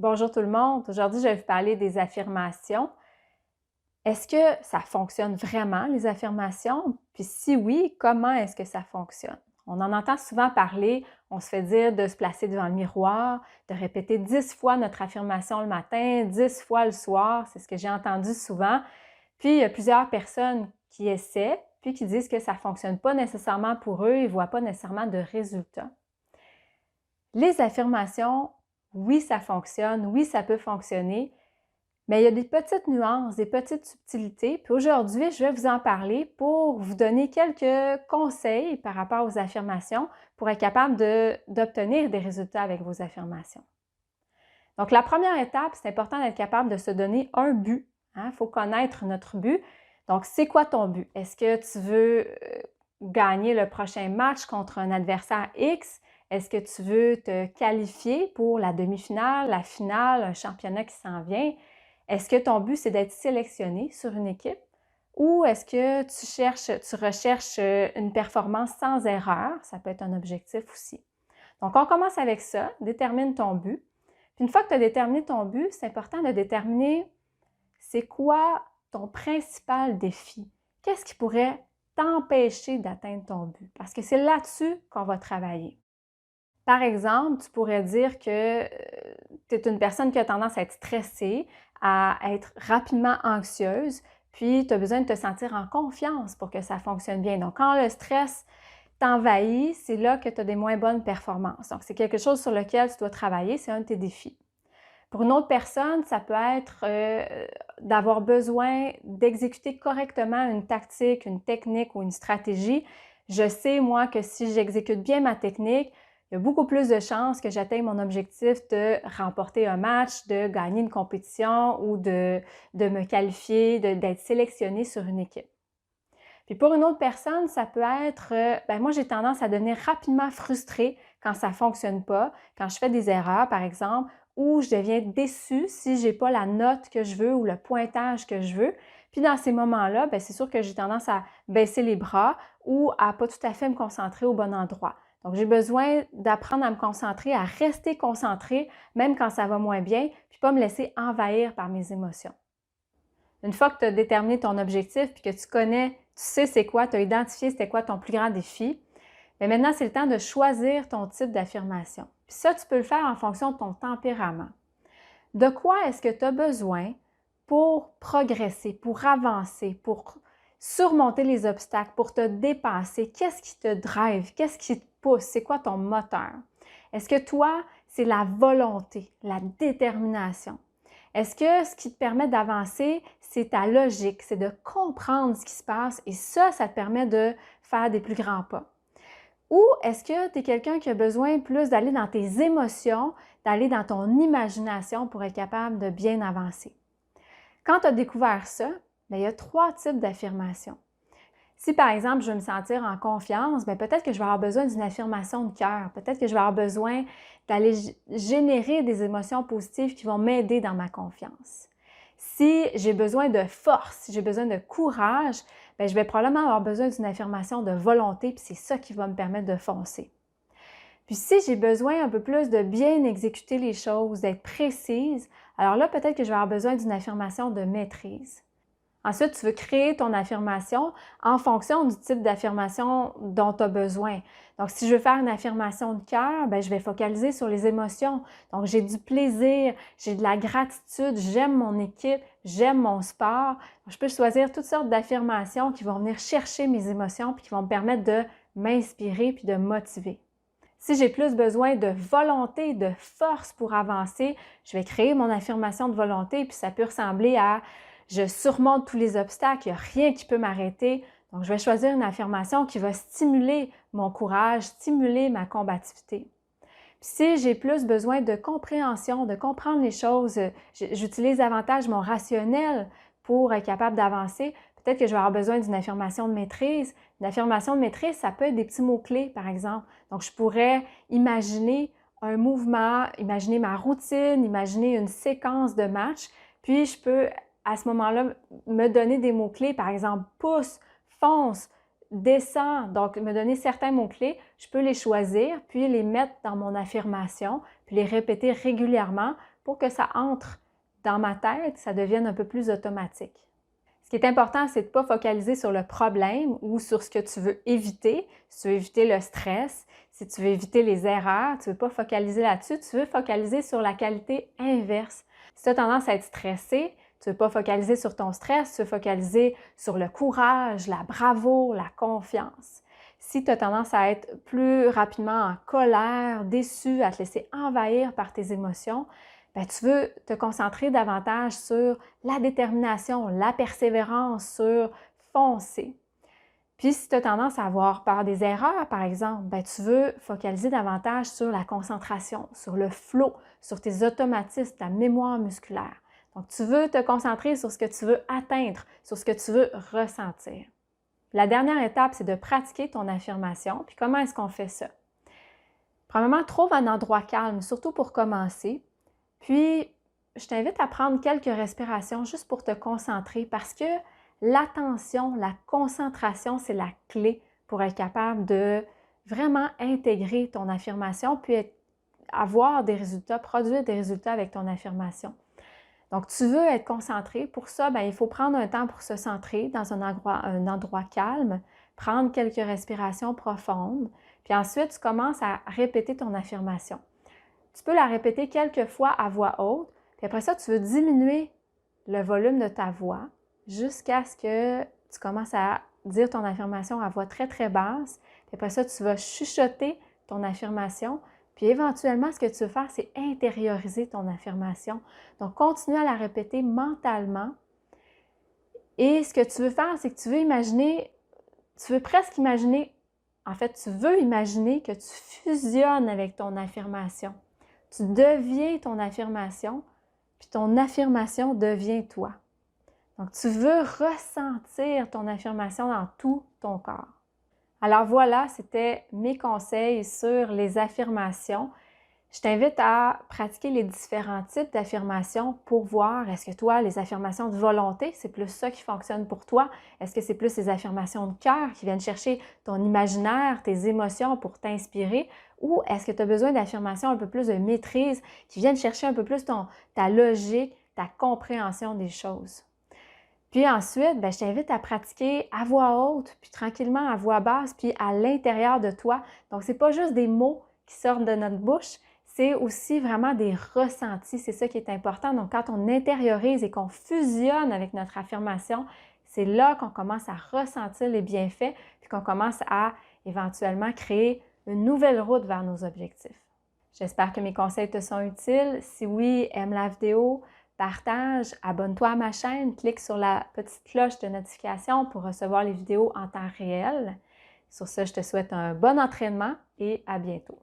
Bonjour tout le monde. Aujourd'hui, je vais vous parler des affirmations. Est-ce que ça fonctionne vraiment, les affirmations? Puis si oui, comment est-ce que ça fonctionne? On en entend souvent parler, on se fait dire de se placer devant le miroir, de répéter 10 fois notre affirmation le matin, 10 fois le soir, c'est ce que j'ai entendu souvent. Puis il y a plusieurs personnes qui essaient, puis qui disent que ça ne fonctionne pas nécessairement pour eux, ils ne voient pas nécessairement de résultats. Les affirmations, oui, ça fonctionne, oui, ça peut fonctionner, mais il y a des petites nuances, des petites subtilités. Puis aujourd'hui, je vais vous en parler pour vous donner quelques conseils par rapport aux affirmations pour être capable d'obtenir des résultats avec vos affirmations. Donc, la première étape, c'est important d'être capable de se donner un but. Il faut connaître notre but. Donc, c'est quoi ton but? Est-ce que tu veux gagner le prochain match contre un adversaire X? Est-ce que tu veux te qualifier pour la demi-finale, la finale, un championnat qui s'en vient? Est-ce que ton but, c'est d'être sélectionné sur une équipe? Ou est-ce que tu recherches une performance sans erreur? Ça peut être un objectif aussi. Donc, on commence avec ça. Détermine ton but. Puis une fois que tu as déterminé ton but, c'est important de déterminer c'est quoi ton principal défi. Qu'est-ce qui pourrait t'empêcher d'atteindre ton but? Parce que c'est là-dessus qu'on va travailler. Par exemple, tu pourrais dire que tu es une personne qui a tendance à être stressée, à être rapidement anxieuse, puis tu as besoin de te sentir en confiance pour que ça fonctionne bien. Donc, quand le stress t'envahit, c'est là que tu as des moins bonnes performances. Donc, c'est quelque chose sur lequel tu dois travailler, c'est un de tes défis. Pour une autre personne, ça peut être d'avoir besoin d'exécuter correctement une tactique, une technique ou une stratégie. Je sais, moi, que si j'exécute bien ma technique, il y a beaucoup plus de chances que j'atteigne mon objectif de remporter un match, de gagner une compétition ou de me qualifier, d'être sélectionnée sur une équipe. Puis pour une autre personne, ça peut être, moi j'ai tendance à devenir rapidement frustrée quand ça ne fonctionne pas, quand je fais des erreurs par exemple, ou je deviens déçue si je n'ai pas la note que je veux ou le pointage que je veux. Puis dans ces moments-là, c'est sûr que j'ai tendance à baisser les bras ou à pas tout à fait me concentrer au bon endroit. Donc j'ai besoin d'apprendre à me concentrer, à rester concentrée, même quand ça va moins bien, puis pas me laisser envahir par mes émotions. Une fois que tu as déterminé ton objectif puis que tu connais, tu sais c'est quoi, tu as identifié c'était quoi ton plus grand défi, mais maintenant c'est le temps de choisir ton type d'affirmation. Puis ça, tu peux le faire en fonction de ton tempérament. De quoi est-ce que tu as besoin pour progresser, pour avancer, pour surmonter les obstacles, pour te dépasser? Qu'est-ce qui te drive? Qu'est-ce qui te pousse? C'est quoi ton moteur? Est-ce que toi, c'est la volonté, la détermination? Est-ce que ce qui te permet d'avancer, c'est ta logique, c'est de comprendre ce qui se passe et ça te permet de faire des plus grands pas? Ou est-ce que tu es quelqu'un qui a besoin plus d'aller dans tes émotions, d'aller dans ton imagination pour être capable de bien avancer? Quand tu as découvert ça, il y a 3 types d'affirmations. Si par exemple, je veux me sentir en confiance, peut-être que je vais avoir besoin d'une affirmation de cœur. Peut-être que je vais avoir besoin d'aller générer des émotions positives qui vont m'aider dans ma confiance. Si j'ai besoin de force, si j'ai besoin de courage, je vais probablement avoir besoin d'une affirmation de volonté, puis c'est ça qui va me permettre de foncer. Puis si j'ai besoin un peu plus de bien exécuter les choses, d'être précise, alors là, peut-être que je vais avoir besoin d'une affirmation de maîtrise. Ensuite, tu veux créer ton affirmation en fonction du type d'affirmation dont tu as besoin. Donc, si je veux faire une affirmation de cœur, je vais focaliser sur les émotions. Donc, j'ai du plaisir, j'ai de la gratitude, j'aime mon équipe, j'aime mon sport. Je peux choisir toutes sortes d'affirmations qui vont venir chercher mes émotions puis qui vont me permettre de m'inspirer puis de me motiver. Si j'ai plus besoin de volonté, de force pour avancer, je vais créer mon affirmation de volonté puis ça peut ressembler à je surmonte tous les obstacles, il n'y a rien qui peut m'arrêter. Donc, je vais choisir une affirmation qui va stimuler mon courage, stimuler ma combativité. Puis si j'ai plus besoin de compréhension, de comprendre les choses, j'utilise davantage mon rationnel pour être capable d'avancer, peut-être que je vais avoir besoin d'une affirmation de maîtrise. Une affirmation de maîtrise, ça peut être des petits mots-clés, par exemple. Donc, je pourrais imaginer un mouvement, imaginer ma routine, imaginer une séquence de match, puis je peux à ce moment-là, me donner des mots-clés, par exemple, pousse, fonce, descend, donc me donner certains mots-clés, je peux les choisir, puis les mettre dans mon affirmation, puis les répéter régulièrement pour que ça entre dans ma tête, ça devienne un peu plus automatique. Ce qui est important, c'est de ne pas focaliser sur le problème ou sur ce que tu veux éviter. Si tu veux éviter le stress, si tu veux éviter les erreurs, tu ne veux pas focaliser là-dessus, tu veux focaliser sur la qualité inverse. Si tu as tendance à être stressé, tu ne veux pas focaliser sur ton stress, tu veux focaliser sur le courage, la bravoure, la confiance. Si tu as tendance à être plus rapidement en colère, déçu, à te laisser envahir par tes émotions, bien, tu veux te concentrer davantage sur la détermination, la persévérance, sur foncer. Puis, si tu as tendance à avoir peur des erreurs, par exemple, bien, tu veux focaliser davantage sur la concentration, sur le flow, sur tes automatismes, ta mémoire musculaire. Donc, tu veux te concentrer sur ce que tu veux atteindre, sur ce que tu veux ressentir. La dernière étape, c'est de pratiquer ton affirmation. Puis, comment est-ce qu'on fait ça? Premièrement, trouve un endroit calme, surtout pour commencer. Puis, je t'invite à prendre quelques respirations juste pour te concentrer parce que l'attention, la concentration, c'est la clé pour être capable de vraiment intégrer ton affirmation puis avoir des résultats, produire des résultats avec ton affirmation. Donc, tu veux être concentré. Pour ça, bien, il faut prendre un temps pour se centrer dans un endroit calme, prendre quelques respirations profondes, puis ensuite, tu commences à répéter ton affirmation. Tu peux la répéter quelques fois à voix haute, puis après ça, tu veux diminuer le volume de ta voix jusqu'à ce que tu commences à dire ton affirmation à voix très, très basse. Puis après ça, tu vas chuchoter ton affirmation. Puis éventuellement, ce que tu veux faire, c'est intérioriser ton affirmation. Donc, continue à la répéter mentalement. Et ce que tu veux faire, c'est que tu veux presque imaginer, en fait, tu veux imaginer que tu fusionnes avec ton affirmation. Tu deviens ton affirmation, puis ton affirmation devient toi. Donc, tu veux ressentir ton affirmation dans tout ton corps. Alors voilà, c'était mes conseils sur les affirmations. Je t'invite à pratiquer les différents types d'affirmations pour voir, est-ce que toi, les affirmations de volonté, c'est plus ça qui fonctionne pour toi? Est-ce que c'est plus les affirmations de cœur qui viennent chercher ton imaginaire, tes émotions pour t'inspirer? Ou est-ce que tu as besoin d'affirmations un peu plus de maîtrise qui viennent chercher un peu plus ta logique, ta compréhension des choses? Puis ensuite, bien, je t'invite à pratiquer à voix haute, puis tranquillement à voix basse, puis à l'intérieur de toi. Donc, ce n'est pas juste des mots qui sortent de notre bouche, c'est aussi vraiment des ressentis. C'est ça qui est important. Donc, quand on intériorise et qu'on fusionne avec notre affirmation, c'est là qu'on commence à ressentir les bienfaits, puis qu'on commence à éventuellement créer une nouvelle route vers nos objectifs. J'espère que mes conseils te sont utiles. Si oui, aime la vidéo, partage, abonne-toi à ma chaîne, clique sur la petite cloche de notification pour recevoir les vidéos en temps réel. Sur ce, je te souhaite un bon entraînement et à bientôt.